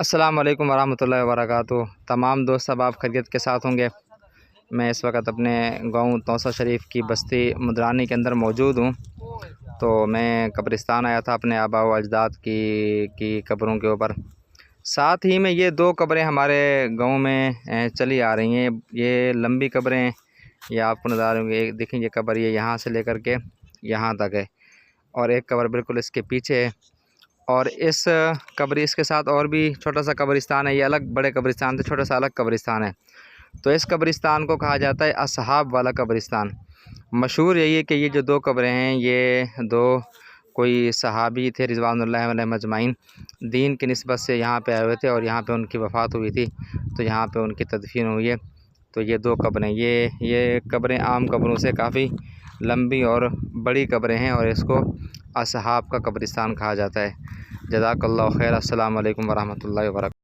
अस्सलाम वालेकुम वरहमतुल्लाहि वबरकातुहू। तमाम दोस्त अब आप खैरियत के साथ होंगे। मैं इस वक्त अपने गांव तौसा शरीफ की बस्ती मुदरानी के अंदर मौजूद हूँ। तो मैं कब्रिस्तान आया था अपने आबा व अजदाद की कब्रों के ऊपर। साथ ही में ये दो कब्रें हमारे गांव में चली आ रही हैं। ये लंबी कब्रें, ये आपको नज़र होंगे, देखें ये कब्र ये यहाँ से लेकर के यहाँ तक है और एक कब्र बिल्कुल इसके पीछे है। और इस इसके साथ और भी छोटा सा कब्रिस्तान है। ये अलग बड़े कब्रिस्तान से छोटा सा अलग कब्रिस्तान है। तो इस कब्रिस्तान को कहा जाता है असहाब वाला कब्रिस्तान। मशहूर यही है कि ये जो दो कब्रें हैं ये दो कोई सहाबी थे रिज़वानुल्लाह अलैहिम अजमाइन, दीन की निस्बत से यहाँ पे आए हुए थे और यहाँ पे उनकी वफ़ात हुई थी, तो यहाँ पे उनकी तदफीन हुई है। तो ये दो कब्रें, ये कब्रें आम कब्रों से काफ़ी लंबी और बड़ी कब्रें हैं और इसको असहाब का कब्रिस्तान कहा जाता है। जज़ाकल्लाहु खैर। अस्सलाम वालेकुम वरहमतुल्लाहि वबरकातुहू।